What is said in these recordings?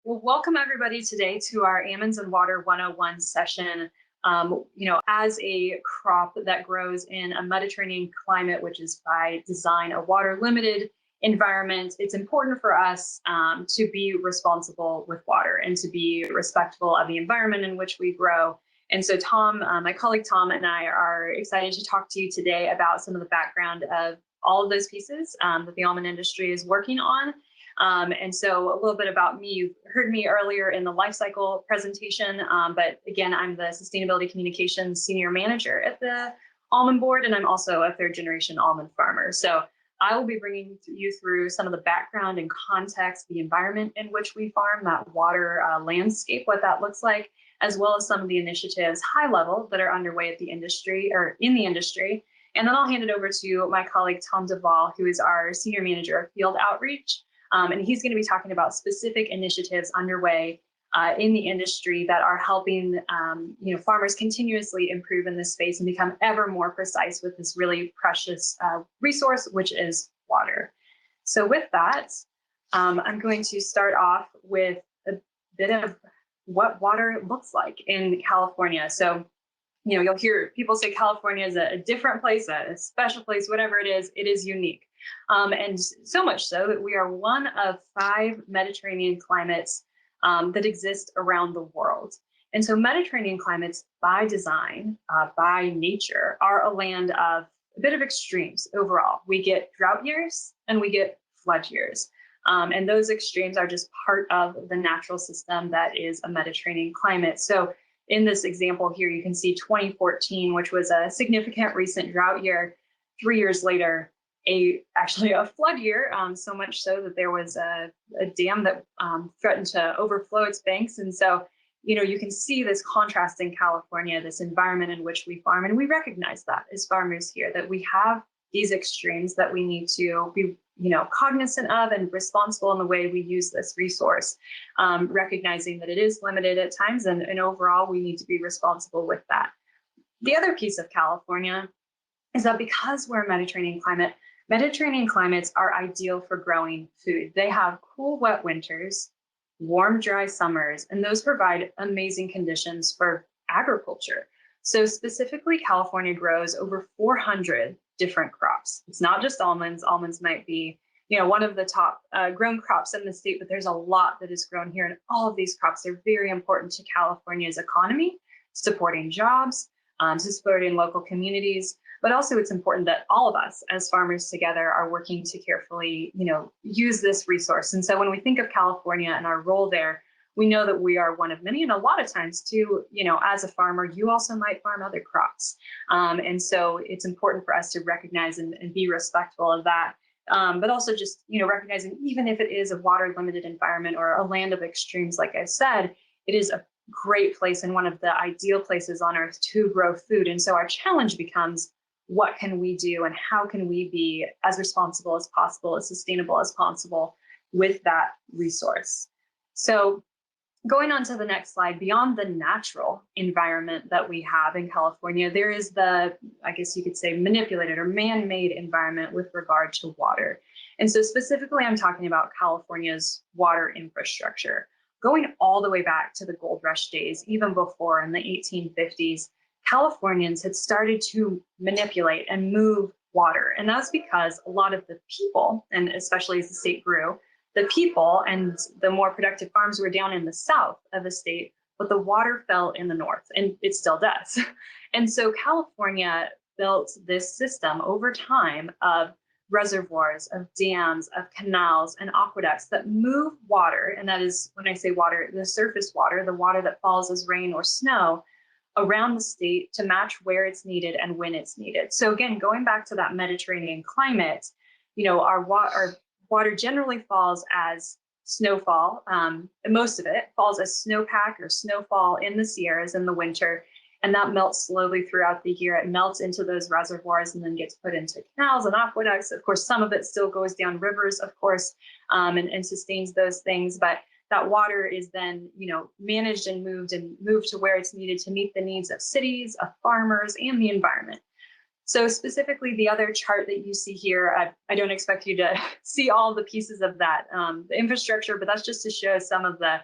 Well, welcome everybody today to our Almonds and Water 101 session. As a crop that grows in a Mediterranean climate, which is by design a water limited environment, it's important for us to be responsible with water and to be respectful of the environment in which we grow. And so Tom, my colleague Tom and I are excited to talk to you today about some of the background of all of those pieces that the almond industry is working on. And so a little bit about me, you've heard me earlier in the life cycle presentation, but again, I'm the Sustainability Communications Senior Manager at the Almond Board, and I'm also a third generation almond farmer. So I will be bringing you through some of the background and context, the environment in which we farm, that water landscape, what that looks like, as well as some of the initiatives high level that are underway at the industry or in the industry. And then I'll hand it over to my colleague, Tom Devol, who is our Senior Manager of Field Outreach. And he's going to be talking about specific initiatives underway in the industry that are helping farmers continuously improve in this space and become ever more precise with this really precious resource, which is water. So with that, I'm going to start off with a bit of what water looks like in California. So you'll hear people say California is a different place, a special place, whatever it is unique. And so much so that we are one of 5 Mediterranean climates that exist around the world. And so Mediterranean climates by design, by nature, are a land of a bit of extremes overall. We get drought years and we get flood years. And those extremes are just part of the natural system that is a Mediterranean climate. So in this example here, you can see 2014, which was a significant recent drought year. 3 years later, actually a flood year, so much so that there was a dam that threatened to overflow its banks. And so, you can see this contrast in California, this environment in which we farm. And we recognize that as farmers here, that we have these extremes that we need to be cognizant of and responsible in the way we use this resource, recognizing that it is limited at times, and overall we need to be responsible with that. The other piece of California is that because we're a Mediterranean climate, Mediterranean climates are ideal for growing food. They have cool, wet winters, warm, dry summers, and those provide amazing conditions for agriculture. So specifically, California grows over 400 different crops. It's not just almonds. Almonds might be, one of the top grown crops in the state, but there's a lot that is grown here. And all of these crops are very important to California's economy, supporting jobs, to supporting local communities. But also it's important that all of us as farmers together are working to carefully, use this resource. And so when we think of California and our role there, we know that we are one of many, and a lot of times too, as a farmer, you also might farm other crops. And so it's important for us to recognize and be respectful of that. But also just, recognizing even if it is a water limited environment or a land of extremes, like I said, it is a great place and one of the ideal places on earth to grow food. And so our challenge becomes, what can we do and how can we be as responsible as possible, as sustainable as possible with that resource? So going on to the next slide, beyond the natural environment that we have in California, there is the, I guess you could say, manipulated or man-made environment with regard to water. And so specifically, I'm talking about California's water infrastructure. Going all the way back to the gold rush days, even before in the 1850s, Californians had started to manipulate and move water. And that's because a lot of the people, and especially as the state grew, the people and the more productive farms were down in the south of the state, but the water fell in the north, and it still does. And so California built this system over time of reservoirs, of dams, of canals, and aqueducts that move water. And that is, when I say water, the surface water, the water that falls as rain or snow, around the state to match where it's needed and when it's needed. So again, going back to that Mediterranean climate, our water generally falls as snowfall. Most of it falls as snowpack or snowfall in the Sierras in the winter, and that melts slowly throughout the year. It melts into those reservoirs and then gets put into canals and aqueducts. Of course, some of it still goes down rivers, of course, and sustains those things. But that water is then, managed and moved to where it's needed to meet the needs of cities, of farmers, and the environment. So specifically, the other chart that you see here, I don't expect you to see all the pieces of that, the infrastructure, but that's just to show some of the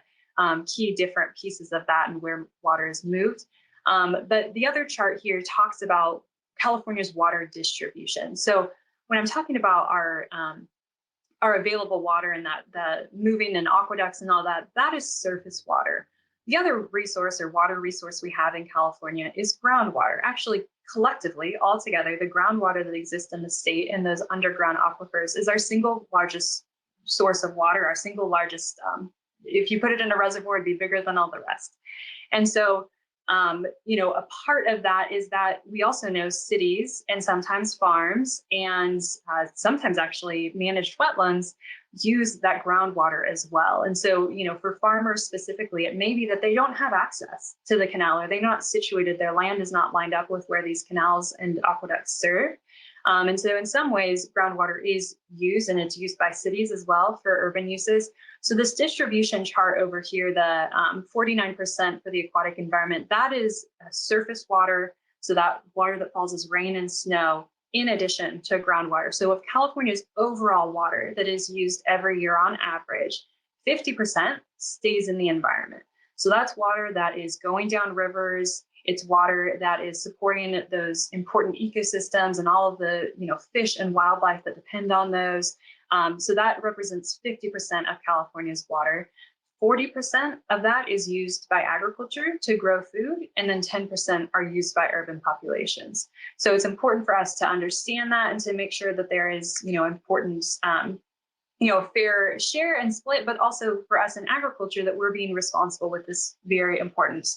key different pieces of that and where water is moved. But the other chart here talks about California's water distribution. So when I'm talking about our available water and that the moving and aqueducts and all that, that is surface water. The other resource or water resource we have in California is groundwater. Actually, collectively, all together, the groundwater that exists in the state and those underground aquifers is our single largest source of water, our single largest, if you put it in a reservoir, it'd be bigger than all the rest. And so, a part of that is that we also know cities and sometimes farms and sometimes actually managed wetlands use that groundwater as well. And so, for farmers specifically, it may be that they don't have access to the canal or they're not situated, their land is not lined up with where these canals and aqueducts serve. And so in some ways, groundwater is used and it's used by cities as well for urban uses. So this distribution chart over here, the 49% for the aquatic environment, that is surface water. So that water that falls as rain and snow in addition to groundwater. So of California's overall water that is used every year on average, 50% stays in the environment. So that's water that is going down rivers. It's water that is supporting those important ecosystems and all of the fish and wildlife that depend on those. So that represents 50% of California's water. 40% of that is used by agriculture to grow food, and then 10% are used by urban populations. So it's important for us to understand that and to make sure that there is, important, fair share and split, but also for us in agriculture that we're being responsible with this very important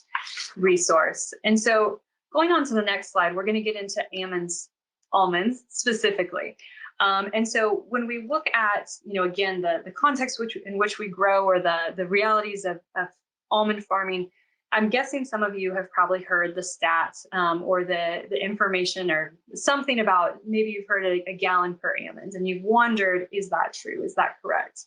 resource. And so going on to the next slide, we're going to get into almonds specifically. And so when we look at, again, the context in which we grow or the realities of almond farming, I'm guessing some of you have probably heard the stats or the information or something about, maybe you've heard a gallon per almond and you've wondered, is that true? Is that correct?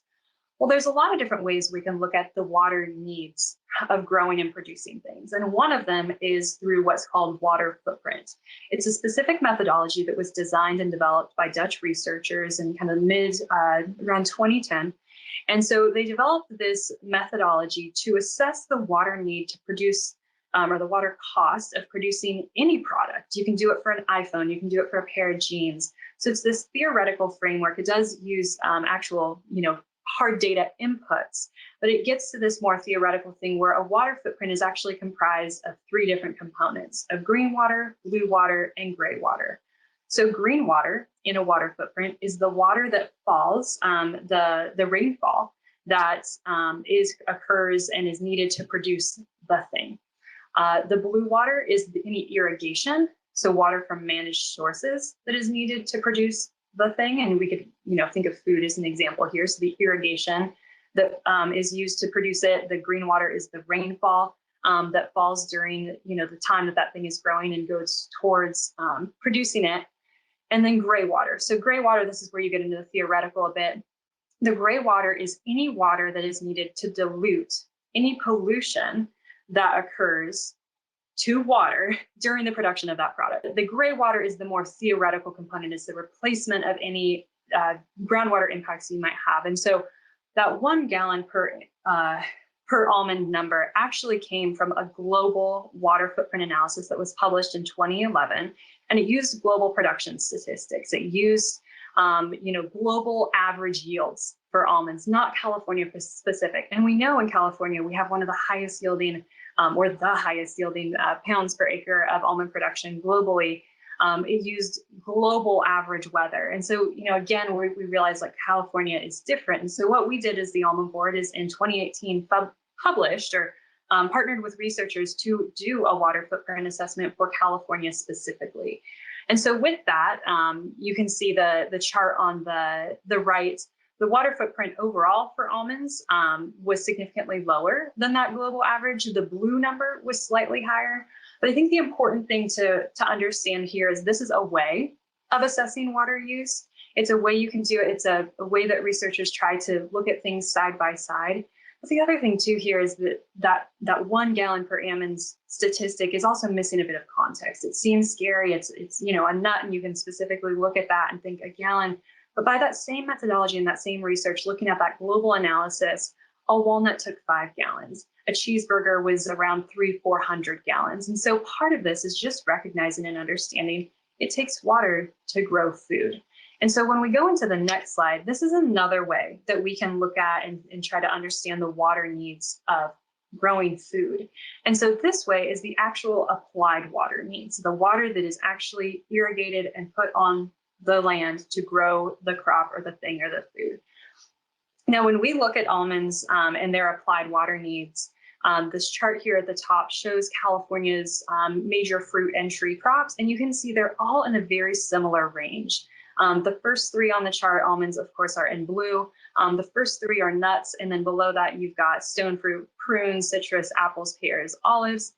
Well, there's a lot of different ways we can look at the water needs of growing and producing things. And one of them is through what's called water footprint. It's a specific methodology that was designed and developed by Dutch researchers in kind of around 2010. And so they developed this methodology to assess the water need to produce or the water cost of producing any product. You can do it for an iPhone, you can do it for a pair of jeans. So it's this theoretical framework. It does use actual, hard data inputs, but it gets to this more theoretical thing where a water footprint is actually comprised of 3 different components: of green water, blue water, and gray water. So green water in a water footprint is the water that falls, the rainfall that occurs and is needed to produce the thing. The blue water is any irrigation, so water from managed sources that is needed to produce the thing. And we could, think of food as an example here. So the irrigation that is used to produce it. The green water is the rainfall that falls during, the time that thing is growing and goes towards producing it. And then gray water. So gray water, this is where you get into the theoretical a bit. The gray water is any water that is needed to dilute any pollution that occurs to water during the production of that product. The gray water is the more theoretical component, is the replacement of any groundwater impacts you might have. And so that 1 gallon per almond number actually came from a global water footprint analysis that was published in 2011. And it used global production statistics. It used, global average yields for almonds, not California specific. And we know in California, we have one of the highest yielding or the highest yielding pounds per acre of almond production globally. It used global average weather. And so, again, we realized like California is different. And so what we did as the Almond Board is in 2018 published or partnered with researchers to do a water footprint assessment for California specifically. And so with that, you can see the chart on the right. The water footprint overall for almonds was significantly lower than that global average. The blue number was slightly higher. But I think the important thing to understand here is this is a way of assessing water use. It's a way you can do it. It's a way that researchers try to look at things side by side. But the other thing too here is that 1 gallon per almonds statistic is also missing a bit of context. It seems scary. It's a nut, and you can specifically look at that and think a gallon. But by that same methodology and that same research, looking at that global analysis, a walnut took 5 gallons. A cheeseburger was around 400 gallons. And so part of this is just recognizing and understanding it takes water to grow food. And so when we go into the next slide, this is another way that we can look at and try to understand the water needs of growing food. And so this way is the actual applied water needs, the water that is actually irrigated and put on the land to grow the crop or the thing or the food. Now, when we look at almonds and their applied water needs, this chart here at the top shows California's major fruit and tree crops, and you can see they're all in a very similar range. The first 3 on the chart, almonds, of course, are in blue. The first 3 are nuts, and then below that, you've got stone fruit, prunes, citrus, apples, pears, olives.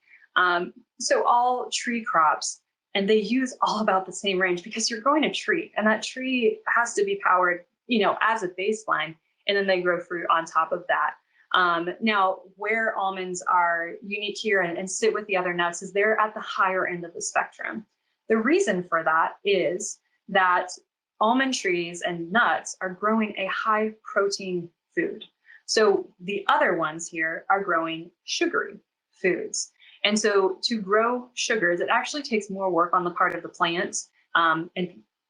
So all tree crops, and they use all about the same range because you're growing a tree, and that tree has to be powered, as a baseline, and then they grow fruit on top of that. Now, where almonds are unique here and sit with the other nuts is they're at the higher end of the spectrum. The reason for that is that almond trees and nuts are growing a high protein food. So the other ones here are growing sugary foods. And so to grow sugars, it actually takes more work on the part of the plants. And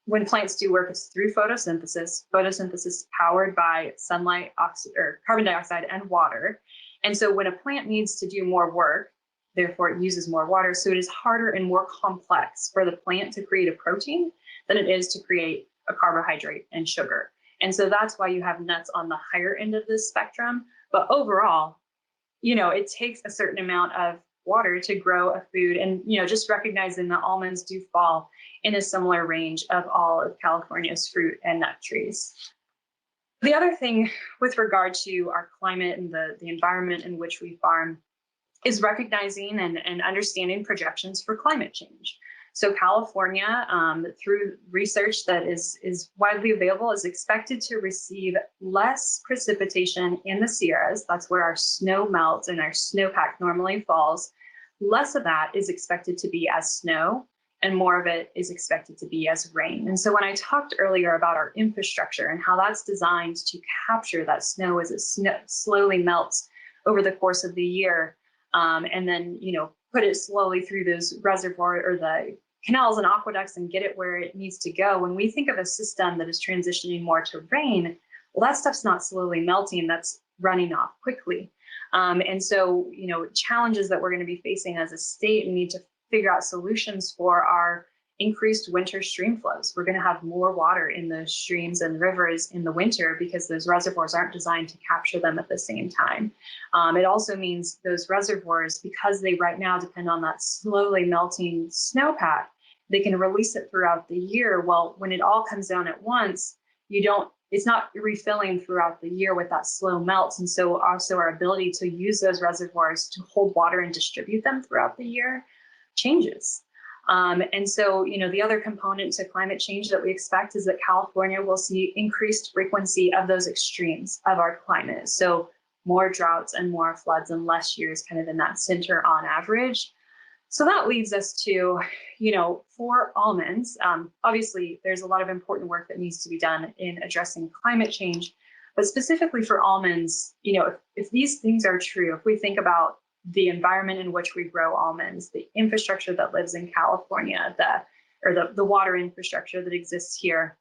when plants do work, it's through photosynthesis. Photosynthesis is powered by sunlight, or carbon dioxide, and water. And so when a plant needs to do more work, therefore it uses more water. So it is harder and more complex for the plant to create a protein than it is to create a carbohydrate and sugar. And so that's why you have nuts on the higher end of this spectrum. But overall, it takes a certain amount of water to grow a food. And, just recognizing that almonds do fall in a similar range of all of California's fruit and nut trees. The other thing with regard to our climate and the environment in which we farm is recognizing and understanding projections for climate change. So California, through research that is widely available, is expected to receive less precipitation in the Sierras. That's where our snow melts and our snowpack normally falls. Less of that is expected to be as snow, and more of it is expected to be as rain. And so when I talked earlier about our infrastructure and how that's designed to capture that snow as it slowly melts over the course of the year, and then, put it slowly through those reservoir or the canals and aqueducts and get it where it needs to go. When we think of a system that is transitioning more to rain, well, that stuff's not slowly melting, that's running off quickly. And so, challenges that we're going to be facing as a state and need to figure out solutions for are increased winter stream flows. We're going to have more water in the streams and rivers in the winter because those reservoirs aren't designed to capture them at the same time. It also means those reservoirs, because they right now depend on that slowly melting snowpack, they can release it throughout the year. Well, when it all comes down at once, it's not refilling throughout the year with that slow melts. And so also our ability to use those reservoirs to hold water and distribute them throughout the year changes. And so, the other component to climate change that we expect is that California will see increased frequency of those extremes of our climate. So more droughts and more floods and less years kind of in that center on average. So that leads us to, for almonds, obviously there's a lot of important work that needs to be done in addressing climate change, but specifically for almonds, if these things are true, if we think about the environment in which we grow almonds, the infrastructure that lives in California, the water infrastructure that exists here,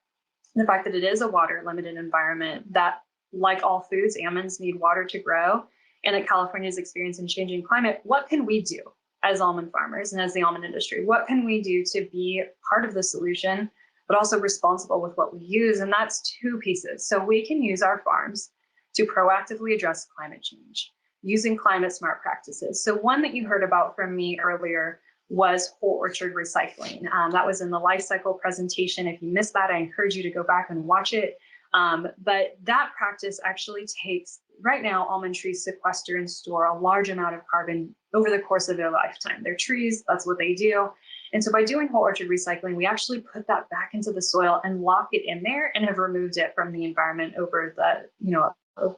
the fact that it is a water limited environment, that like all foods, almonds need water to grow, and that California is experiencing changing climate, what can we do as almond farmers and as the almond industry? What can we do to be part of the solution, but also responsible with what we use? And that's 2 pieces. So we can use our farms to proactively address climate change using climate smart practices. So one that you heard about from me earlier was whole orchard recycling. That was in the life cycle presentation. If you missed that, I encourage you to go back and watch it. But that practice actually takes, right now, almond trees sequester and store a large amount of carbon over the course of their lifetime. They're trees, that's what they do. And so by doing whole orchard recycling, we actually put that back into the soil and lock it in there and have removed it from the environment over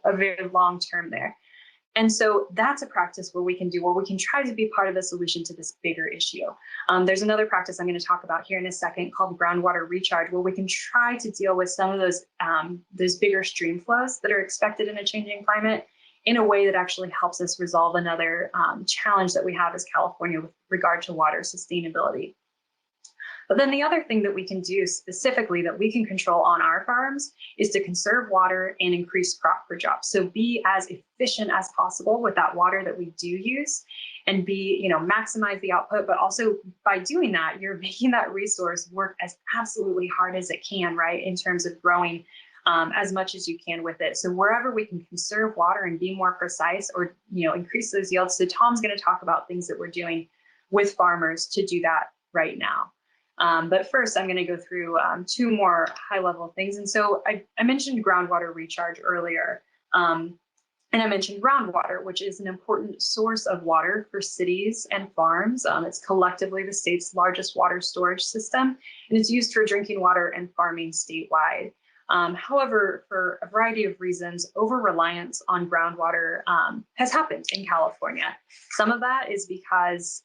a very long term there. And so that's a practice where we can try to be part of the solution to this bigger issue. There's another practice I'm going to talk about here in a second called groundwater recharge, where we can try to deal with some of those bigger stream flows that are expected in a changing climate in a way that actually helps us resolve another challenge that we have as California with regard to water sustainability. But then the other thing that we can do specifically that we can control on our farms is to conserve water and increase crop per job. So be as efficient as possible with that water that we do use, and maximize the output. But also by doing that, you're making that resource work as absolutely hard as it can, right? In terms of growing as much as you can with it. So wherever we can conserve water and be more precise, or increase those yields. So Tom's going to talk about things that we're doing with farmers to do that right now. But first, I'm going to go through two more high-level things. And so I mentioned groundwater recharge earlier, and I mentioned groundwater, which is an important source of water for cities and farms. It's collectively the state's largest water storage system, and it's used for drinking water and farming statewide. However, for a variety of reasons, over-reliance on groundwater has happened in California. Some of that is because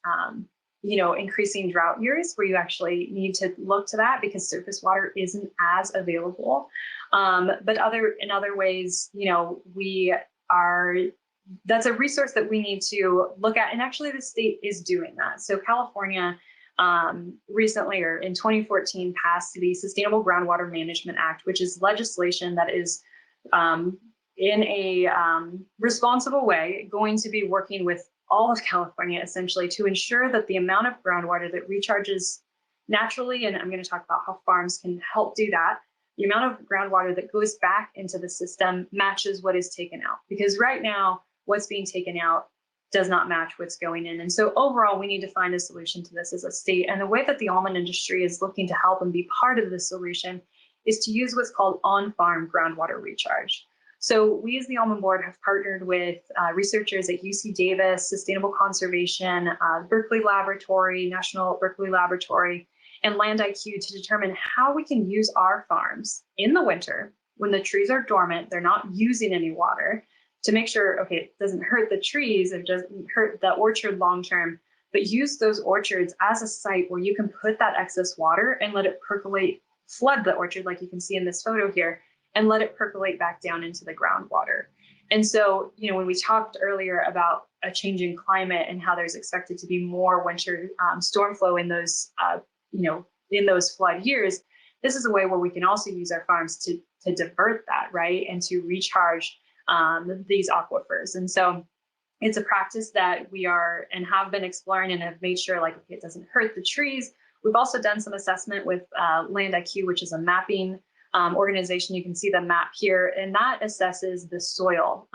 increasing drought years where you actually need to look to that because surface water isn't as available. But in other ways, that's a resource that we need to look at. And actually the state is doing that. So California recently, or in 2014, passed the Sustainable Groundwater Management Act, which is legislation that is in a responsible way going to be working with all of California, essentially, to ensure that the amount of groundwater that recharges naturally, and I'm going to talk about how farms can help do that, the amount of groundwater that goes back into the system matches what is taken out. Because right now, what's being taken out does not match what's going in. And so overall, we need to find a solution to this as a state. And the way that the almond industry is looking to help and be part of the solution is to use what's called on-farm groundwater recharge. So we as the Almond Board have partnered with researchers at UC Davis, Sustainable Conservation, Berkeley Laboratory, National Berkeley Laboratory, and Land IQ to determine how we can use our farms in the winter when the trees are dormant, they're not using any water, to make sure, okay, it doesn't hurt the trees, it doesn't hurt the orchard long-term, but use those orchards as a site where you can put that excess water and let it percolate, flood the orchard like you can see in this photo here, and let it percolate back down into the groundwater. And so, when we talked earlier about a changing climate and how there's expected to be more winter storm flow in those, in those flood years, this is a way where we can also use our farms to divert that, right, and to recharge these aquifers. And so it's a practice that we are and have been exploring and have made sure, like, it doesn't hurt the trees. We've also done some assessment with Land IQ, which is a mapping organization. You can see the map here, and that assesses the soil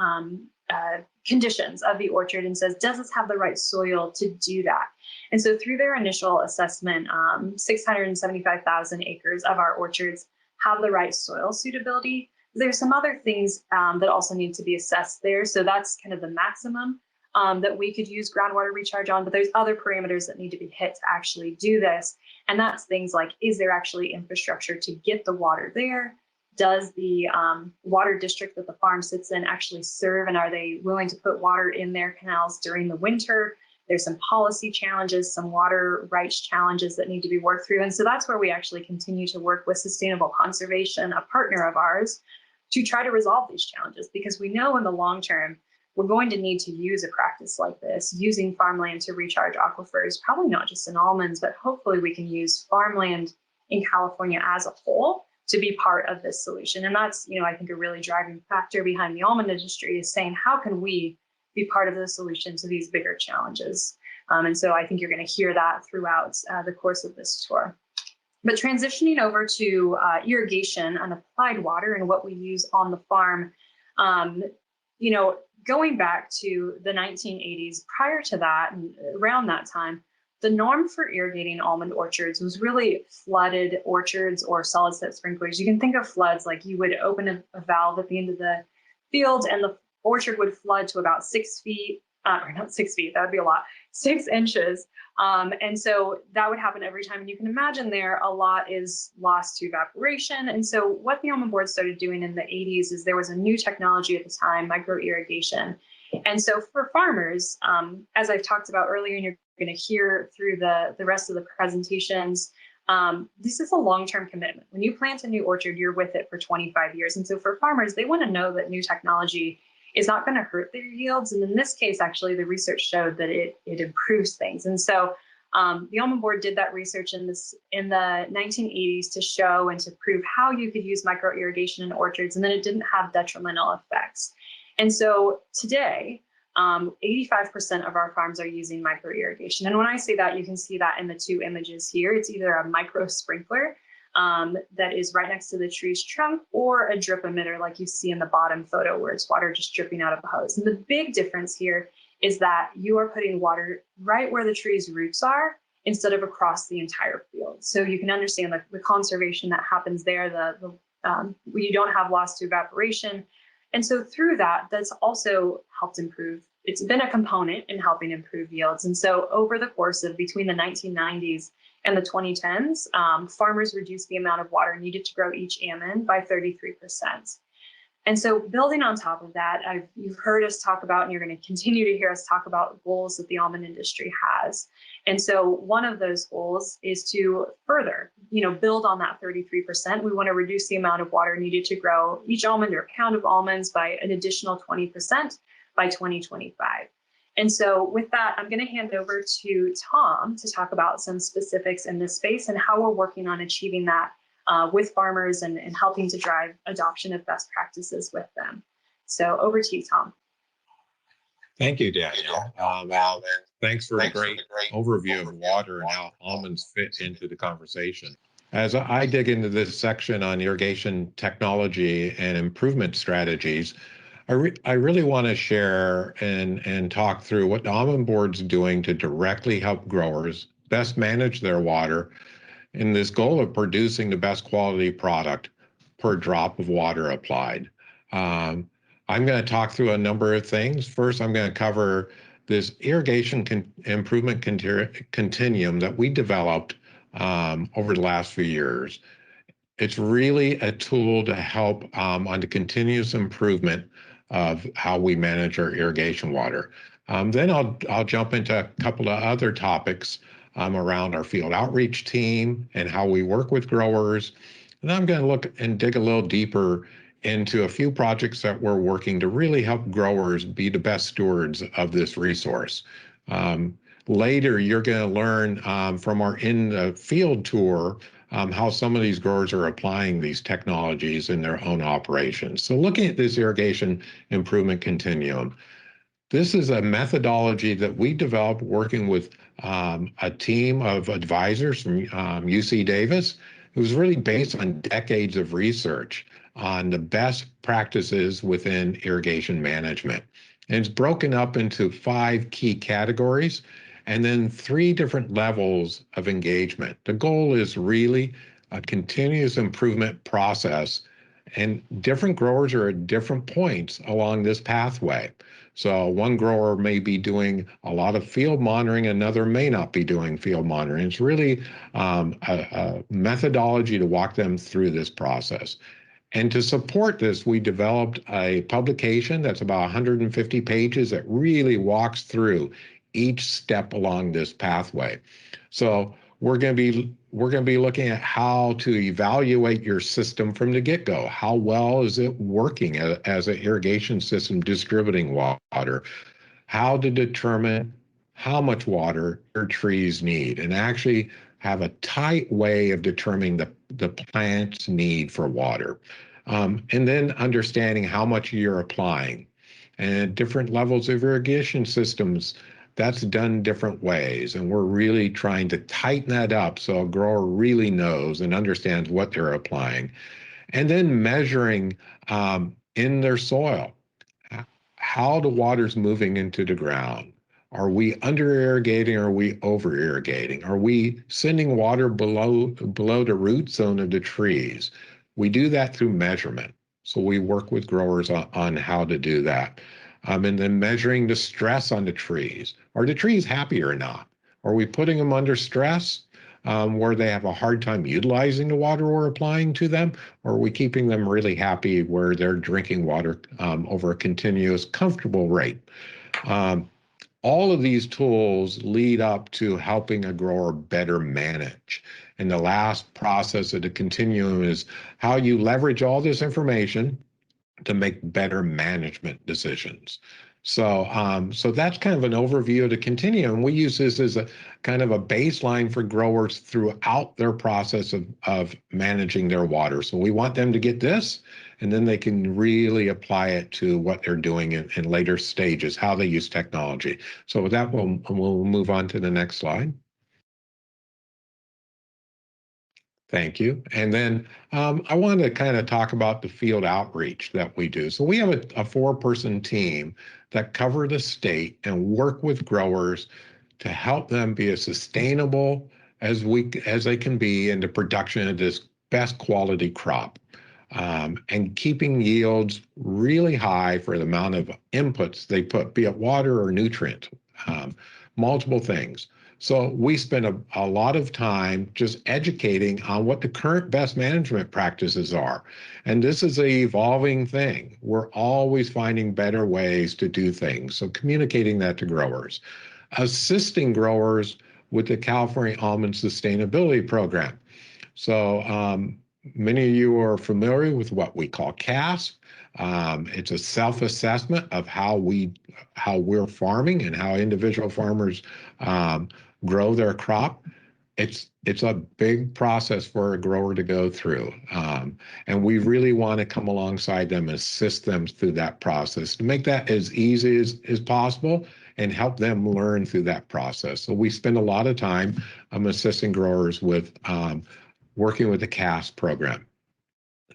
conditions of the orchard and says, does this have the right soil to do that? And so through their initial assessment, 675,000 acres of our orchards have the right soil suitability. There's some other things that also need to be assessed there. So that's kind of the maximum that we could use groundwater recharge on, but there's other parameters that need to be hit to actually do this. And that's things like, is there actually infrastructure to get the water there? Does the water district that the farm sits in actually serve, and are they willing to put water in their canals during the winter? There's some policy challenges, some water rights challenges that need to be worked through. And so that's where we actually continue to work with Sustainable Conservation, a partner of ours, to try to resolve these challenges, because we know in the long term, we're going to need to use a practice like this, using farmland to recharge aquifers, probably not just in almonds, but hopefully we can use farmland in California as a whole to be part of this solution. And that's, I think a really driving factor behind the almond industry is saying, how can we be part of the solution to these bigger challenges? And so I think you're going to hear that throughout the course of this tour. But transitioning over to irrigation and applied water and what we use on the farm, going back to the 1980s, prior to that, and around that time, the norm for irrigating almond orchards was really flooded orchards or solid step sprinklers. You can think of floods like you would open a valve at the end of the field and the orchard would flood to about 6 feet, or not 6 feet, that would be a lot, 6 inches. And so that would happen every time. And you can imagine there a lot is lost to evaporation. And so what the Almond Board started doing in the 80s is there was a new technology at the time, micro irrigation. And so for farmers, as I've talked about earlier, and you're going to hear through the rest of the presentations, this is a long-term commitment. When you plant a new orchard, you're with it for 25 years. And so for farmers, they want to know that new technology is not going to hurt their yields. And in this case, actually, the research showed that it improves things. And so the Almond Board did that research in the 1980s to show and to prove how you could use micro irrigation in orchards, and then it didn't have detrimental effects. And so today, 85% of our farms are using micro irrigation. And when I say that, you can see that in the two images here. It's either a micro sprinkler that is right next to the tree's trunk, or a drip emitter like you see in the bottom photo where it's water just dripping out of a hose. And the big difference here is that you are putting water right where the tree's roots are instead of across the entire field. So you can understand the conservation that happens there, you don't have loss to evaporation. And so through that, that's also helped improve. It's been a component in helping improve yields. And so over the course of between the 1990s and the 2010s, farmers reduced the amount of water needed to grow each almond by 33%. And so building on top of that, you've heard us talk about, and you're going to continue to hear us talk about goals that the almond industry has. And so one of those goals is to further, build on that 33%. We want to reduce the amount of water needed to grow each almond or pound of almonds by an additional 20% by 2025. And so with that, I'm going to hand over to Tom to talk about some specifics in this space and how we're working on achieving that with farmers and helping to drive adoption of best practices with them. So over to you, Tom. Thank you, Danielle. Thanks for a great overview of water and how almonds fit into the conversation. As I dig into this section on irrigation technology and improvement strategies, I really want to share and talk through what the Almond Board's doing to directly help growers best manage their water in this goal of producing the best quality product per drop of water applied. I'm going to talk through a number of things. First, I'm going to cover this irrigation improvement continuum that we developed over the last few years. It's really a tool to help on the continuous improvement of how we manage our irrigation water. Then I'll jump into a couple of other topics around our field outreach team and how we work with growers. And I'm going to look and dig a little deeper into a few projects that we're working to really help growers be the best stewards of this resource. Later, you're going to learn from our in the field tour how some of these growers are applying these technologies in their own operations. So looking at this irrigation improvement continuum, this is a methodology that we developed working with a team of advisors from UC Davis. It was really based on decades of research on the best practices within irrigation management. And it's broken up into 5 key categories and then 3 different levels of engagement. The goal is really a continuous improvement process, and different growers are at different points along this pathway. So one grower may be doing a lot of field monitoring, another may not be doing field monitoring. It's really a methodology to walk them through this process. And to support this, we developed a publication that's about 150 pages that really walks through each step along this pathway. So we're going to be looking at how to evaluate your system from the get-go. How well is it working as an irrigation system distributing water? How to determine how much water your trees need, and actually have a tight way of determining the plant's need for water. And then understanding how much you're applying. And different levels of irrigation systems, that's done different ways, and we're really trying to tighten that up so a grower really knows and understands what they're applying. And then measuring in their soil, how the water's moving into the ground. Are we under irrigating or are we over irrigating? Are we sending water below the root zone of the trees? We do that through measurement. So we work with growers on how to do that. And then measuring the stress on the trees. Are the trees happy or not? Are we putting them under stress where they have a hard time utilizing the water we're applying to them? Or are we keeping them really happy where they're drinking water over a continuous, comfortable rate? All of these tools lead up to helping a grower better manage. And the last process of the continuum is how you leverage all this information to make better management decisions. So, so that's kind of an overview of the continuum. We use this as a kind of a baseline for growers throughout their process of managing their water. So we want them to get this, and then they can really apply it to what they're doing in later stages, how they use technology. So with that, we'll move on to the next slide. Thank you. And then I wanted to kind of talk about the field outreach that we do. So we have a 4-person team that cover the state and work with growers to help them be as sustainable as they can be in the production of this best quality crop, and keeping yields really high for the amount of inputs they put, be it water or nutrient, multiple things. So we spend a lot of time just educating on what the current best management practices are. And this is an evolving thing. We're always finding better ways to do things. So communicating that to growers, assisting growers with the California Almond Sustainability Program. So many of you are familiar with what we call CASP. It's a self-assessment of how we're farming and how individual farmers grow their crop. It's a big process for a grower to go through, and we really want to come alongside them and assist them through that process to make that as easy as possible and help them learn through that process. So we spend a lot of time assisting growers with working with the CASP program.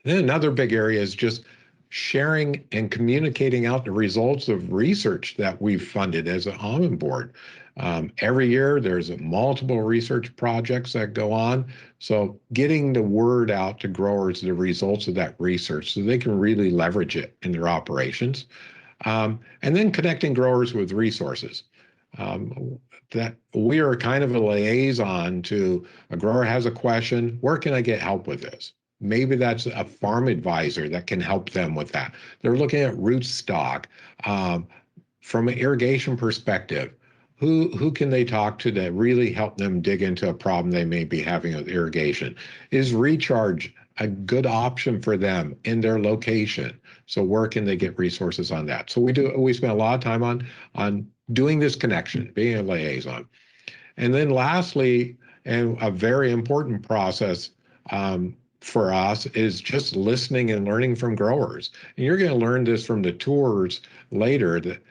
Then another big area is just sharing and communicating out the results of research that we've funded as an Almond Board. Every year there's multiple research projects that go on. So getting the word out to growers, the results of that research, so they can really leverage it in their operations. And then connecting growers with resources. That we are kind of a liaison to a grower has a question, where can I get help with this? Maybe that's a farm advisor that can help them with that. They're looking at rootstock. From an irrigation perspective, who can they talk to that really help them dig into a problem they may be having with irrigation? Is recharge a good option for them in their location? So where can they get resources on that? So we spend a lot of time on doing this connection, being a liaison. And then lastly, and a very important process for us is just listening and learning from growers. And you're going to learn this from the tours later, that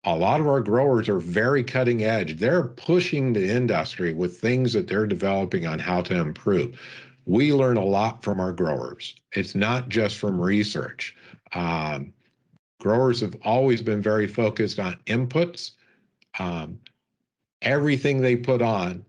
a lot of our growers are very cutting edge. They're pushing the industry with things that they're developing on how to improve. We learn a lot from our growers. It's not just from research. Growers have always been very focused on inputs. Everything they put on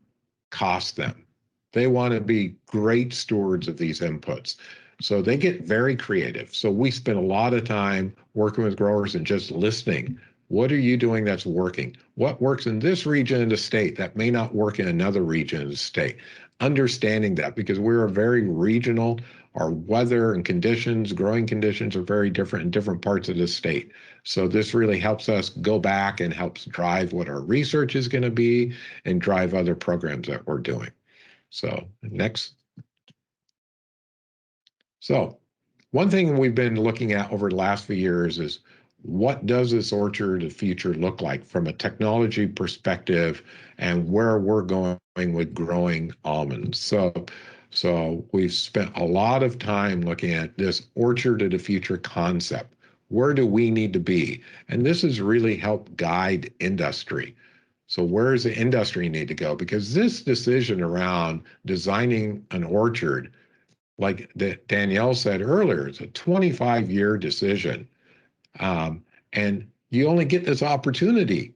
costs them. They want to be great stewards of these inputs. So they get very creative. So we spend a lot of time working with growers and just listening. What are you doing that's working? What works in this region of the state that may not work in another region of the state? Understanding that, because we're a very regional, our weather and conditions, growing conditions are very different in different parts of the state. So this really helps us go back and helps drive what our research is going to be and drive other programs that we're doing. So next. So one thing we've been looking at over the last few years is, what does this orchard of the future look like from a technology perspective and where we're going with growing almonds? So we've spent a lot of time looking at this orchard of the future concept. Where do we need to be? And this has really helped guide industry. So where does the industry need to go? Because this decision around designing an orchard, like Danielle said earlier, it's a 25-year decision. And you only get this opportunity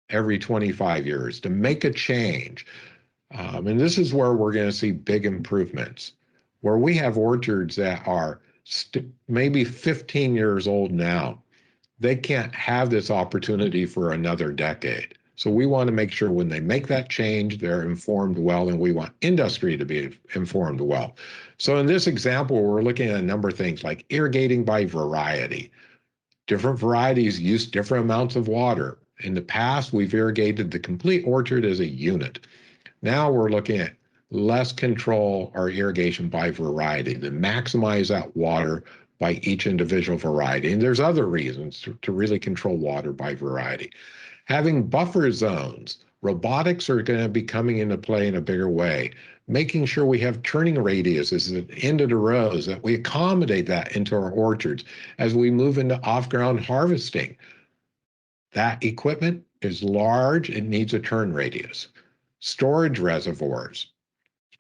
every 25 years to make a change. And this is where we're going to see big improvements, where we have orchards that are maybe 15 years old now. They can't have this opportunity for another decade. So we want to make sure when they make that change, they're informed well, and we want industry to be informed well. So in this example, we're looking at a number of things like irrigating by variety. Different varieties use different amounts of water. In the past, we've irrigated the complete orchard as a unit. Now we're looking at less control our irrigation by variety to maximize that water by each individual variety. And there's other reasons to really control water by variety. Having buffer zones, robotics are going to be coming into play in a bigger way. Making sure we have turning radiuses at the end of the rows, that we accommodate that into our orchards as we move into off-ground harvesting. That equipment is large, it needs a turn radius. Storage reservoirs.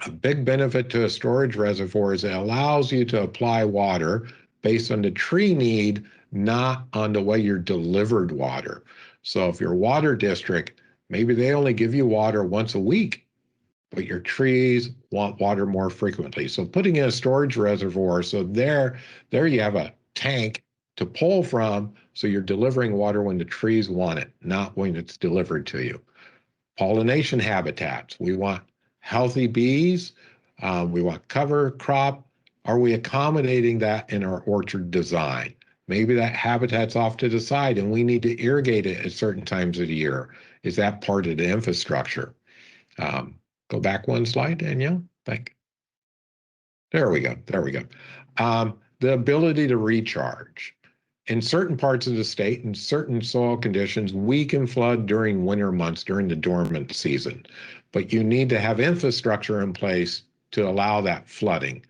A big benefit to a storage reservoir is it allows you to apply water based on the tree need, not on the way you're delivered water. So if your water district, maybe they only give you water once a week, but your trees want water more frequently. So putting in a storage reservoir, so there you have a tank to pull from, so you're delivering water when the trees want it, not when it's delivered to you. Pollination habitats. We want healthy bees. We want cover crop. Are we accommodating that in our orchard design? Maybe that habitat's off to the side and we need to irrigate it at certain times of the year. Is that part of the infrastructure? Go back one slide, Danielle. There we go. There we go. The ability to recharge. In certain parts of the state, in certain soil conditions, we can flood during winter months, during the dormant season. But you need to have infrastructure in place to allow that flooding.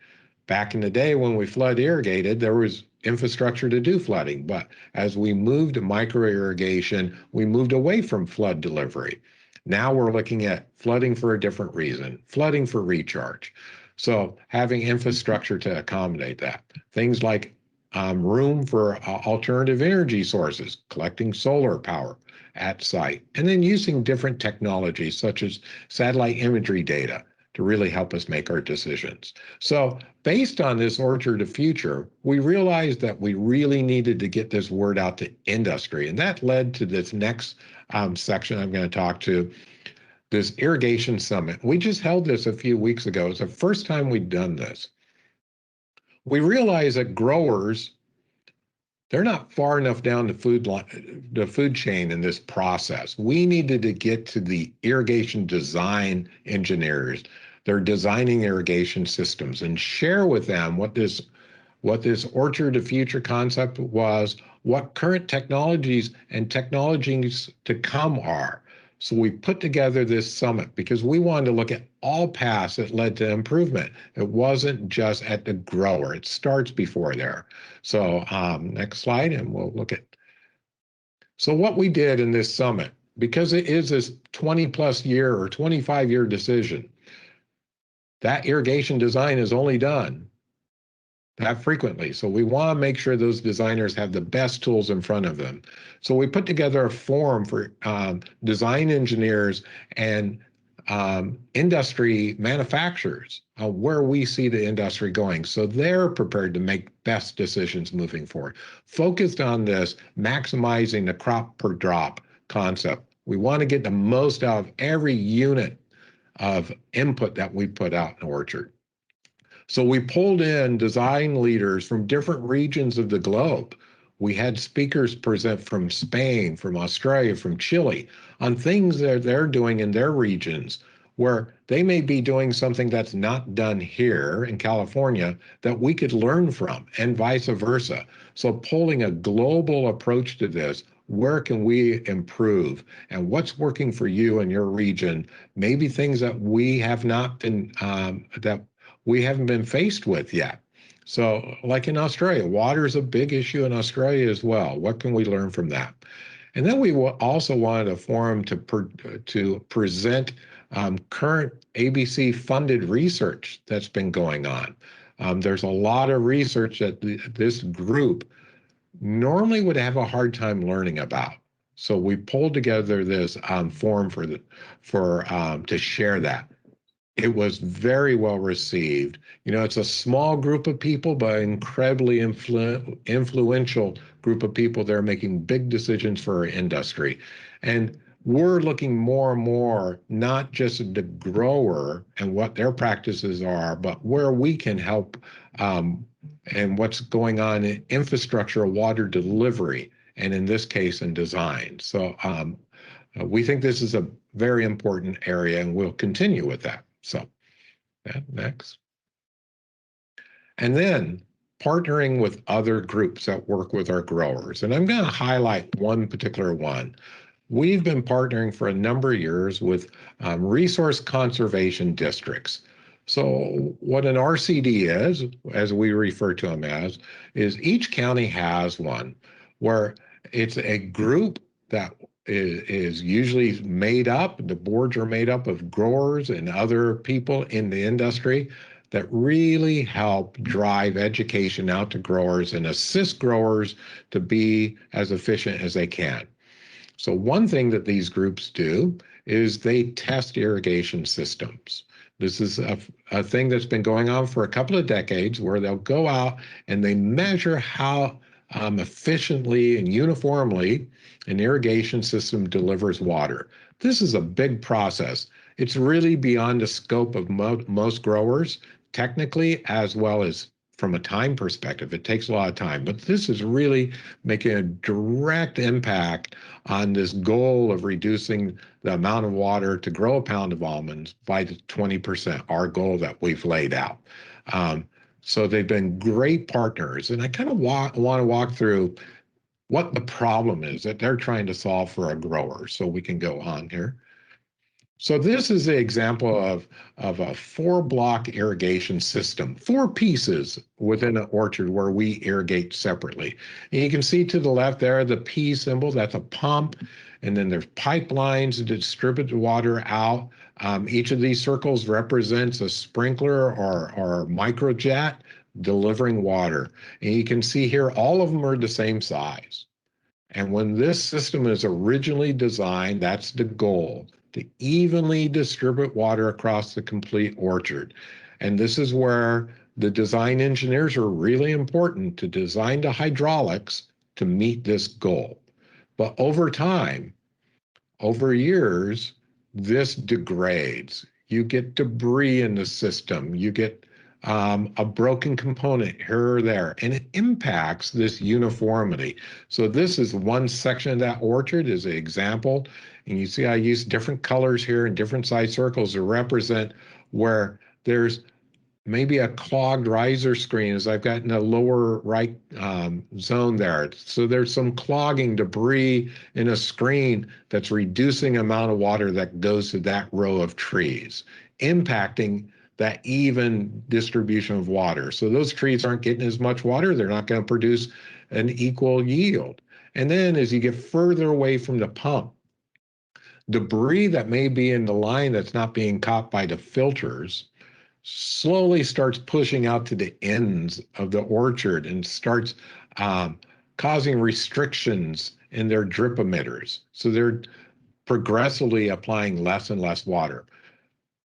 Back in the day when we flood irrigated, there was infrastructure to do flooding. But as we moved to micro irrigation, we moved away from flood delivery. Now we're looking at flooding for a different reason, flooding for recharge. So having infrastructure to accommodate that. Things like room for alternative energy sources, collecting solar power at site, and then using different technologies such as satellite imagery data to really help us make our decisions. So based on this Orchard of Future, we realized that we really needed to get this word out to industry. And that led to this next section I'm going to talk to, this Irrigation Summit. We just held this a few weeks ago. It's the first time we've done this. We realized that growers, they're not far enough down the food chain in this process. We needed to get to the irrigation design engineers. They're designing irrigation systems, and share with them what this Orchard of Future concept was, what current technologies and technologies to come are. So we put together this summit because we wanted to look at all paths that led to improvement. It wasn't just at the grower. It starts before there. So next slide, and we'll look at. So what we did in this summit, because it is this 20+ year or 25-year decision, that irrigation design is only done that frequently. So we want to make sure those designers have the best tools in front of them. So we put together a forum for design engineers and industry manufacturers, where we see the industry going. So they're prepared to make best decisions moving forward. Focused on this, maximizing the crop per drop concept. We want to get the most out of every unit of input that we put out in the orchard. So we pulled in design leaders from different regions of the globe. We had speakers present from Spain, from Australia, from Chile, on things that they're doing in their regions, where they may be doing something that's not done here in California that we could learn from, and vice versa. So pulling a global approach to this, where can we improve, and what's working for you in your region? Maybe things that we have not been, that we haven't been faced with yet. So like in Australia, water is a big issue in Australia as well. What can we learn from that? And then we also wanted a forum to present current ABC funded research that's been going on. There's a lot of research that this group normally would have a hard time learning about. So we pulled together this forum to share that. It was very well received. You know, it's a small group of people, but incredibly influential group of people. They're making big decisions for our industry. And we're looking more and more, not just at the grower and what their practices are, but where we can help and what's going on in infrastructure, water delivery, and in this case, in design. So we think this is a very important area, and we'll continue with that. So next. And then partnering with other groups that work with our growers. And I'm going to highlight one particular one. We've been partnering for a number of years with resource conservation districts. So what an RCD is, as we refer to them as, is each county has one where it's a group that is usually made up, the boards are made up of growers and other people in the industry that really help drive education out to growers and assist growers to be as efficient as they can. So one thing that these groups do is they test irrigation systems. This is a thing that's been going on for a couple of decades where they'll go out and they measure how efficiently and uniformly an irrigation system delivers water. This is a big process. It's really beyond the scope of most growers, technically, as well as from a time perspective. It takes a lot of time, but this is really making a direct impact on this goal of reducing the amount of water to grow a pound of almonds by the 20%, our goal that we've laid out. So they've been great partners. And I kind of want to walk through what the problem is that they're trying to solve for a grower. So we can go on here. So this is the example of a 4-block irrigation system, 4 pieces within an orchard where we irrigate separately. And you can see to the left there, the P symbol, that's a pump. And then there's pipelines to distribute the water out. Each of these circles represents a sprinkler or microjet delivering water. And you can see here, all of them are the same size. And when this system is originally designed, that's the goal, to evenly distribute water across the complete orchard. And this is where the design engineers are really important to design the hydraulics to meet this goal. But over time, over years, this degrades. You get debris in the system. You get a broken component here or there, and it impacts this uniformity. So this is one section of that orchard as an example. And you see I use different colors here and different size circles to represent where there's maybe a clogged riser screen, as I've got in the lower right zone there. So there's some clogging debris in a screen that's reducing the amount of water that goes to that row of trees, impacting that even distribution of water. So those trees aren't getting as much water. They're not going to produce an equal yield. And then as you get further away from the pump, debris that may be in the line that's not being caught by the filters slowly starts pushing out to the ends of the orchard and starts causing restrictions in their drip emitters. So they're progressively applying less and less water.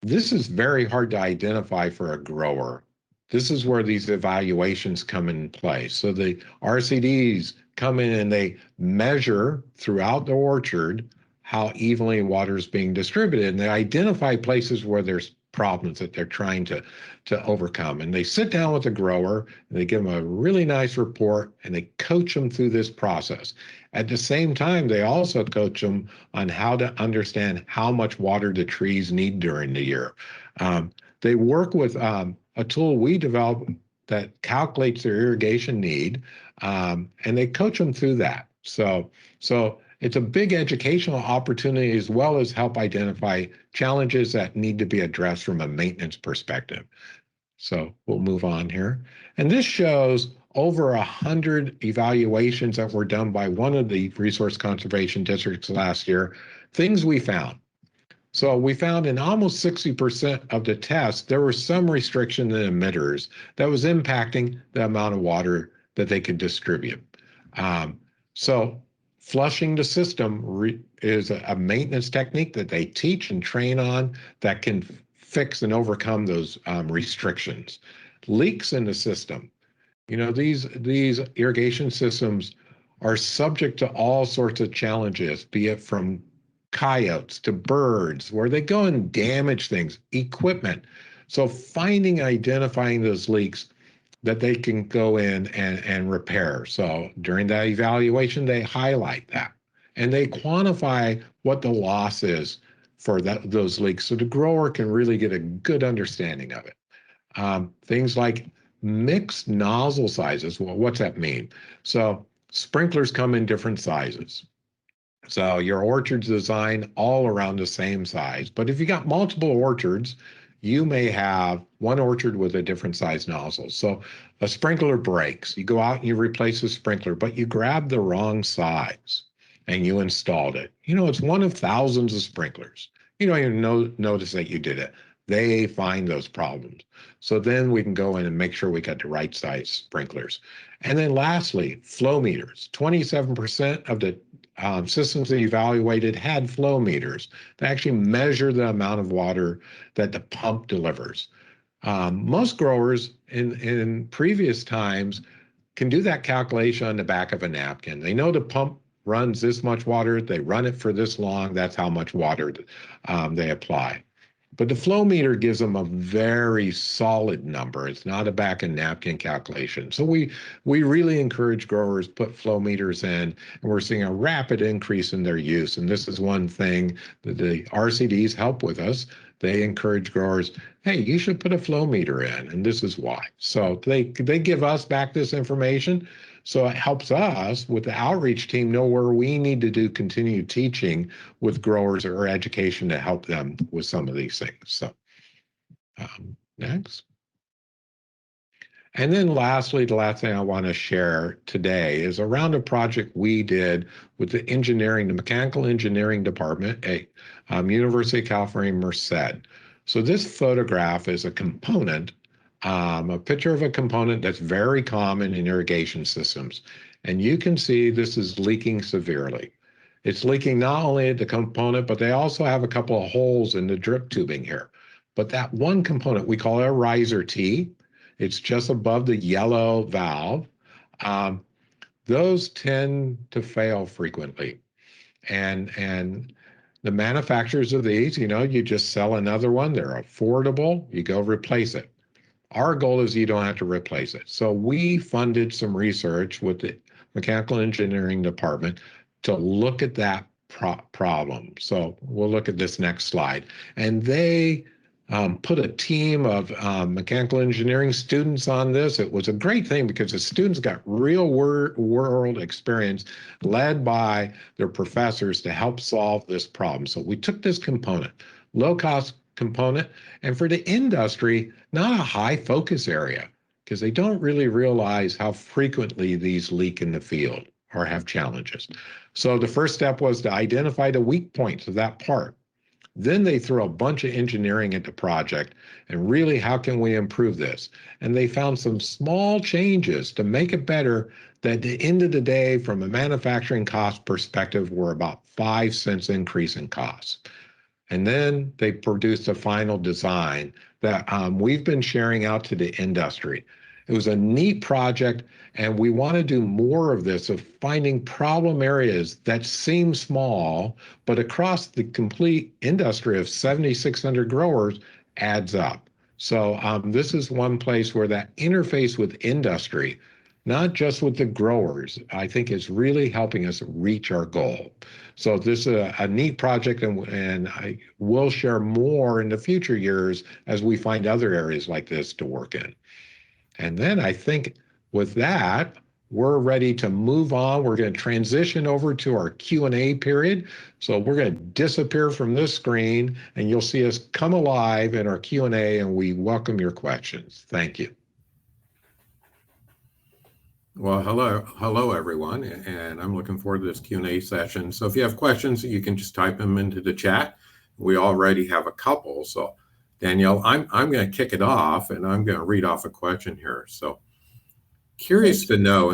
This is very hard to identify for a grower. This is where these evaluations come in play. So the RCDs come in and they measure throughout the orchard how evenly water is being distributed, and they identify places where there's problems that they're trying to overcome. And they sit down with the grower and they give them a really nice report and they coach them through this process. At the same time, they also coach them on how to understand how much water the trees need during the year. They work with a tool we developed that calculates their irrigation need, and they coach them through that. So it's a big educational opportunity as well as help identify challenges that need to be addressed from a maintenance perspective. So we'll move on here. And this shows over 100 evaluations that were done by one of the resource conservation districts last year, things we found. So we found in almost 60% of the tests, there was some restriction in emitters that was impacting the amount of water that they could distribute. So flushing the system is a maintenance technique that they teach and train on that can fix and overcome those restrictions. Leaks in the system. You know, these irrigation systems are subject to all sorts of challenges, be it from coyotes to birds, where they go and damage things, equipment. So identifying those leaks that they can go in and repair. So during that evaluation, they highlight that and they quantify what the loss is for those leaks so the grower can really get a good understanding of it. Things like mixed nozzle sizes. Well, what's that mean? So sprinklers come in different sizes. So your orchard's designed all around the same size. But if you got multiple orchards, you may have one orchard with a different size nozzle. So a sprinkler breaks. You go out and you replace the sprinkler, but you grab the wrong size and you installed it. It's one of thousands of sprinklers. You don't even notice that you did it. They find those problems. So then we can go in and make sure we got the right size sprinklers. And then lastly, flow meters. 27% of the systems that evaluated had flow meters to actually measure the amount of water that the pump delivers. Most growers in previous times can do that calculation on the back of a napkin. They know the pump runs this much water, they run it for this long, that's how much water they apply. But the flow meter gives them a very solid number. It's not a back and napkin calculation. So we really encourage growers to put flow meters in, and we're seeing a rapid increase in their use. And this is one thing that the RCDs help with us. They encourage growers, hey, you should put a flow meter in, and this is why. So they give us back this information. So it helps us with the outreach team know where we need to do continued teaching with growers or education to help them with some of these things. So next. And then lastly, the last thing I want to share today is around a project we did with the mechanical engineering department at University of California, Merced. So this photograph is a component, a picture of a component that's very common in irrigation systems. And you can see this is leaking severely. It's leaking not only at the component, but they also have a couple of holes in the drip tubing here. But that one component, we call it a riser T. It's just above the yellow valve. Those tend to fail frequently. And the manufacturers of these, you just sell another one. They're affordable. You go replace it. Our goal is you don't have to replace it. So we funded some research with the mechanical engineering department to look at that problem. So we'll look at this next slide. And they put a team of mechanical engineering students on this. It was a great thing because the students got real world experience led by their professors to help solve this problem. So we took this component, low-cost component, and for the industry, not a high focus area because they don't really realize how frequently these leak in the field or have challenges. So the first step was to identify the weak points of that part. Then they threw a bunch of engineering at the project and really, how can we improve this? And they found some small changes to make it better that at the end of the day, from a manufacturing cost perspective, were about 5 cents increase in costs. And then they produced a final design that we've been sharing out to the industry. It was a neat project, and we want to do more of this, of finding problem areas that seem small, but across the complete industry of 7,600 growers adds up. So this is one place where that interface with industry, not just with the growers, I think is really helping us reach our goal. So this is a neat project, and I will share more in the future years as we find other areas like this to work in. And then I think with that, we're ready to move on. We're going to transition over to our Q&A period. So we're going to disappear from this screen, and you'll see us come alive in our Q&A, and we welcome your questions. Thank you. Well, hello everyone, and I'm looking forward to this Q&A session. So if you have questions, you can just type them into the chat. We already have a couple. So Danielle, I'm going to kick it off, and I'm going to read off a question here. So curious to know,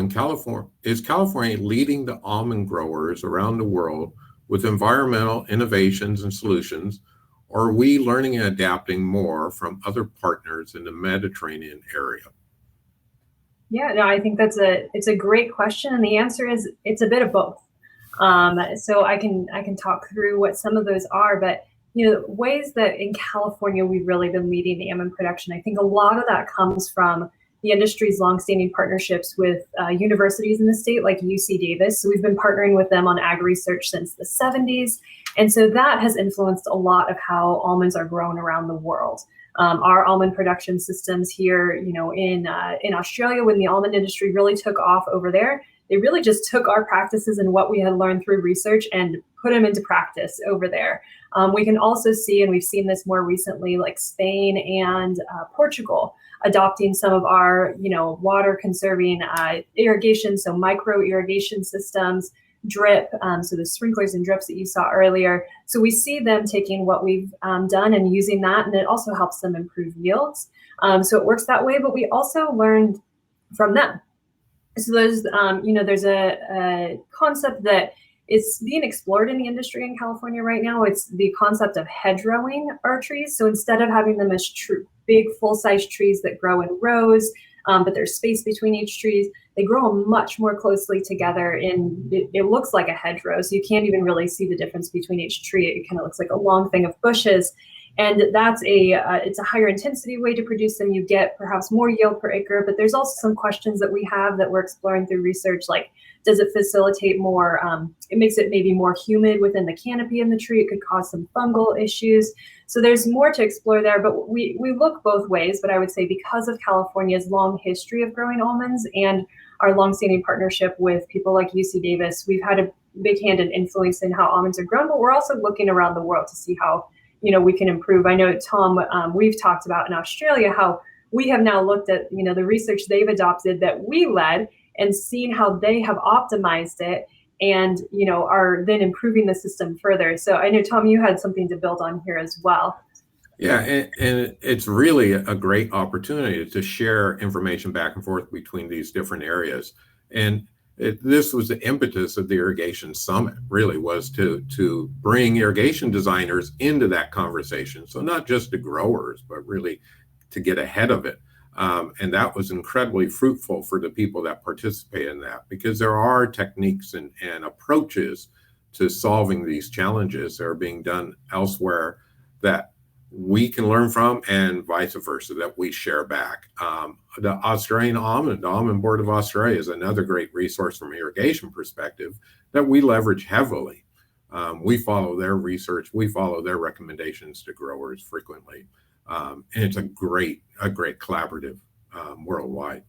is California leading the almond growers around the world with environmental innovations and solutions, or are we learning and adapting more from other partners in the Mediterranean area? Yeah, no, I think it's a great question, and the answer is it's a bit of both. So I can talk through what some of those are, but ways that in California we've really been leading the almond production. I think a lot of that comes from the industry's longstanding partnerships with universities in the state, like UC Davis. So we've been partnering with them on ag research since the 70s, and so that has influenced a lot of how almonds are grown around the world. Our almond production systems here, in Australia, when the almond industry really took off over there, they really just took our practices and what we had learned through research and put them into practice over there. We can also see, and we've seen this more recently, like Spain and Portugal adopting some of our, water conserving irrigation, so micro irrigation systems, drip, so the sprinklers and drips that you saw earlier. So we see them taking what we've done and using that, and it also helps them improve yields. So it works that way, but we also learned from them. So there's, there's a concept that is being explored in the industry in California right now. It's the concept of hedgerowing our trees. So instead of having them as big full-size trees that grow in rows, but there's space between each trees, they grow much more closely together, and it looks like a hedgerow. So you can't even really see the difference between each tree. It kind of looks like a long thing of bushes. And that's it's a higher intensity way to produce them. You get perhaps more yield per acre, but there's also some questions that we have that we're exploring through research, like, does it facilitate more, it makes it maybe more humid within the canopy in the tree. It could cause some fungal issues. So there's more to explore there, but we look both ways. But I would say because of California's long history of growing almonds and our longstanding partnership with people like UC Davis, we've had a big hand in influencing how almonds are grown, but we're also looking around the world to see how we can improve. I know, Tom, we've talked about in Australia how we have now looked at the research they've adopted that we led and seen how they have optimized it and are then improving the system further. So I know, Tom, you had something to build on here as well. Yeah, and it's really a great opportunity to share information back and forth between these different areas. And this was the impetus of the Irrigation Summit, really, was to bring irrigation designers into that conversation. So not just the growers, but really to get ahead of it. And that was incredibly fruitful for the people that participate in that, because there are techniques and approaches to solving these challenges that are being done elsewhere that we can learn from, and vice versa, that we share back. The Australian Almond, the Almond Board of Australia, is another great resource from an irrigation perspective that we leverage heavily. We follow their research, we follow their recommendations to growers frequently. And it's a great collaborative worldwide.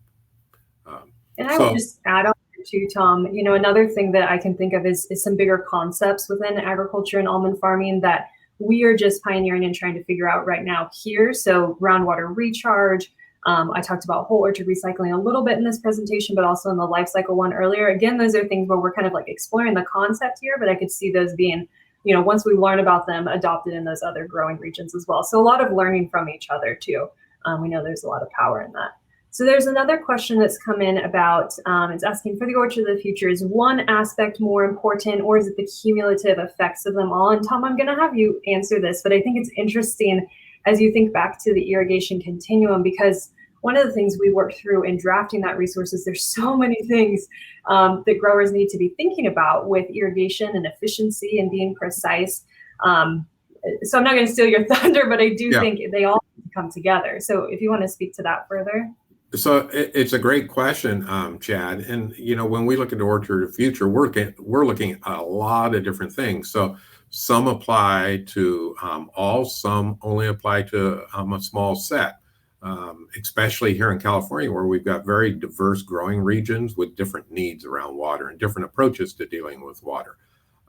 And I would just add on too, Tom, another thing that I can think of is some bigger concepts within agriculture and almond farming that we are just pioneering and trying to figure out right now here. So groundwater recharge. I talked about whole orchard recycling a little bit in this presentation, but also in the life cycle one earlier. Again, those are things where we're kind of like exploring the concept here, but I could see those being, once we learn about them, adopted in those other growing regions as well. So a lot of learning from each other too. We know there's a lot of power in that. So there's another question that's come in about, it's asking, for the orchard of the future, is one aspect more important, or is it the cumulative effects of them all? And Tom, I'm gonna have you answer this, but I think it's interesting as you think back to the irrigation continuum, because one of the things we worked through in drafting that resource is there's so many things that growers need to be thinking about with irrigation and efficiency and being precise. So I'm not gonna steal your thunder, but I do think they all come together. So if you wanna speak to that further. So it's a great question, Chad. And when we look at the orchard of the future, we're looking at a lot of different things. So some apply to all, some only apply to a small set, especially here in California, where we've got very diverse growing regions with different needs around water and different approaches to dealing with water.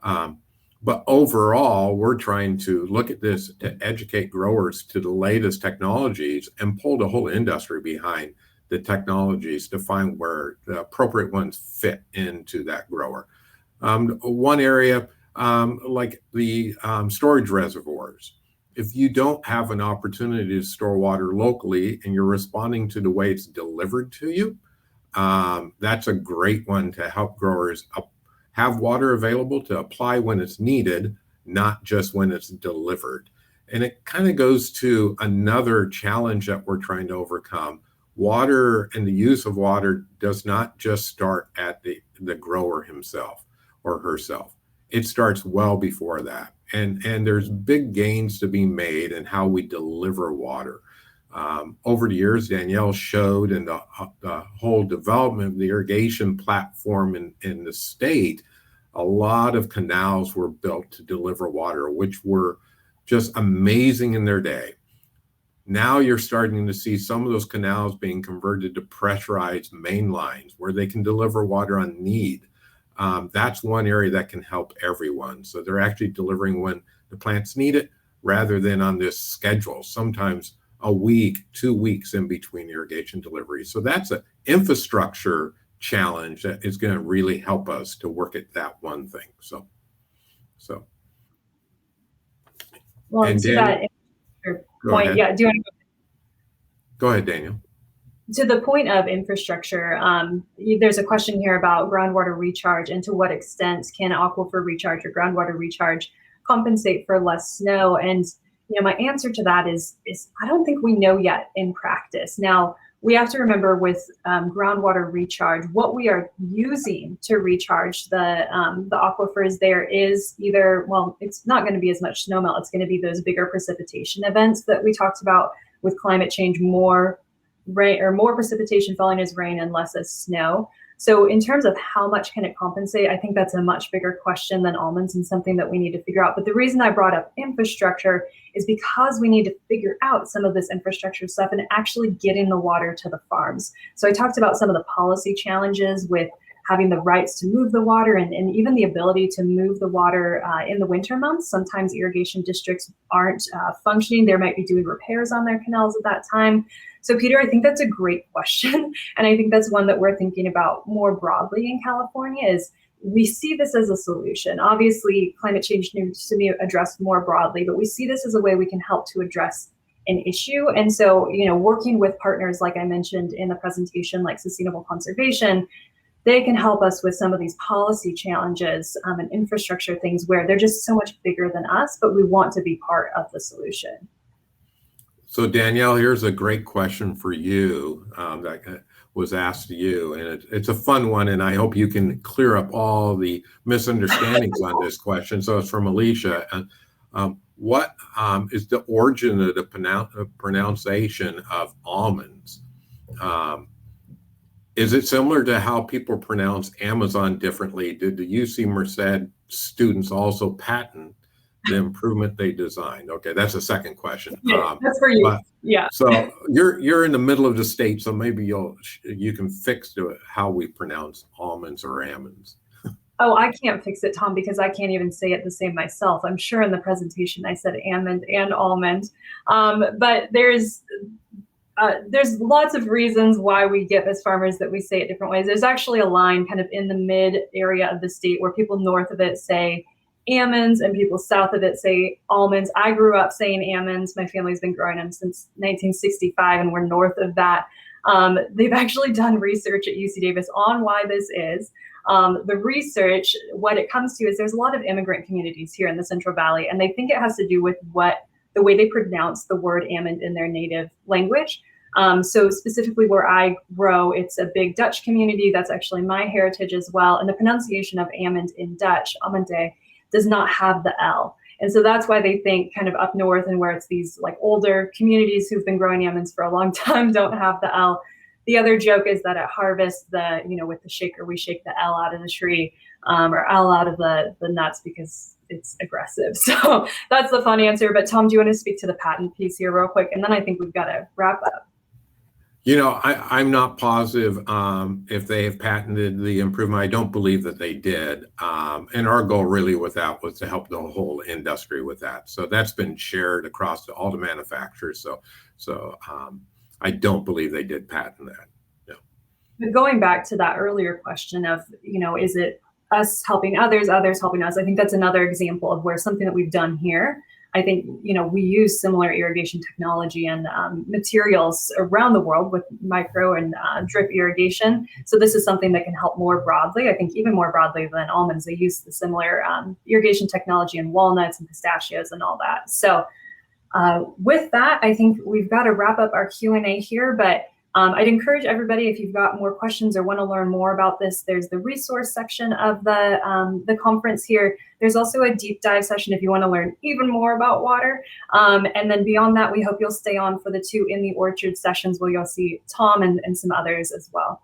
But overall, we're trying to look at this to educate growers to the latest technologies and pull the whole industry behind the technologies to find where the appropriate ones fit into that grower. One area, like the storage reservoirs. If you don't have an opportunity to store water locally and you're responding to the way it's delivered to you, that's a great one to help growers have water available to apply when it's needed, not just when it's delivered. And it kind of goes to another challenge that we're trying to overcome. Water and the use of water does not just start at the grower himself or herself. It starts well before that. And there's big gains to be made in how we deliver water. Over the years, Danielle showed in the whole development of the irrigation platform in the state, a lot of canals were built to deliver water, which were just amazing in their day. Now you're starting to see some of those canals being converted to pressurized main lines where they can deliver water on need. That's one area that can help everyone. So they're actually delivering when the plants need it rather than on this schedule, sometimes a week, 2 weeks in between irrigation deliveries. So that's an infrastructure challenge that is going to really help us to work at that one thing. So. Well, and to Daniel, that point, yeah, do you want to go ahead, Daniel? To the point of infrastructure, there's a question here about groundwater recharge and to what extent can aquifer recharge or groundwater recharge compensate for less snow? And my answer to that is I don't think we know yet in practice. Now, we have to remember with groundwater recharge, what we are using to recharge the aquifers there is either, well, it's not going to be as much snowmelt. It's going to be those bigger precipitation events that we talked about with climate change, more rain or more precipitation falling as rain and less as snow. So in terms of how much can it compensate, I think that's a much bigger question than almonds and something that we need to figure out. But the reason I brought up infrastructure is because we need to figure out some of this infrastructure stuff and actually getting the water to the farms. So I talked about some of the policy challenges with having the rights to move the water and even the ability to move the water in the winter months. Sometimes irrigation districts aren't functioning. They might be doing repairs on their canals at that time. So Peter, I think that's a great question. And I think that's one that we're thinking about more broadly in California is we see this as a solution. Obviously, climate change needs to be addressed more broadly, but we see this as a way we can help to address an issue. And so, working with partners, like I mentioned in the presentation, like Sustainable Conservation, they can help us with some of these policy challenges and infrastructure things where they're just so much bigger than us, but we want to be part of the solution. So Danielle, here's a great question for you that was asked to you, and it's a fun one, and I hope you can clear up all the misunderstandings on this question. So it's from Alicia. What is the origin of the pronunciation of almonds? Is it similar to how people pronounce Amazon differently? Did the UC Merced students also patent the improvement they designed? Okay, that's a second question. Yeah, that's for you. Yeah. So you're in the middle of the state, so maybe you can fix how we pronounce almonds or almonds. Oh, I can't fix it, Tom, because I can't even say it the same myself. I'm sure in the presentation I said almond and almond, but there's lots of reasons why we get as farmers that we say it different ways. There's actually a line kind of in the mid area of the state where people north of it say almonds and people south of it say almonds. I grew up saying almonds. My family's been growing them since 1965, and we're north of that. They've actually done research at UC Davis on why this is. The research, what it comes to is there's a lot of immigrant communities here in the Central Valley, and they think it has to do with the way they pronounce the word almond in their native language. So specifically where I grow, it's a big Dutch community. That's actually my heritage as well. And the pronunciation of almond in Dutch, amande, does not have the L. And so that's why they think kind of up north and where it's these like older communities who've been growing almonds for a long time don't have the L. The other joke is that at harvest, with the shaker, we shake the L out of the tree or L out of the nuts because it's aggressive. So that's the fun answer. But Tom, do you want to speak to the patent piece here real quick? And then I think we've got to wrap up. I'm not positive if they have patented the improvement. I don't believe that they did. And our goal really with that was to help the whole industry with that. So that's been shared across all the manufacturers. So I don't believe they did patent that. No. But going back to that earlier question of, is it us helping others helping us? I think that's another example of where something that we've done here. I think, we use similar irrigation technology and materials around the world with micro and drip irrigation. So this is something that can help more broadly. I think even more broadly than almonds, they use the similar irrigation technology in walnuts and pistachios and all that. So with that, I think we've got to wrap up our Q&A here, but I'd encourage everybody, if you've got more questions or want to learn more about this, there's the resource section of the conference here. There's also a deep dive session if you want to learn even more about water. And then beyond that, we hope you'll stay on for the 2 in the orchard sessions where you'll see Tom and some others as well.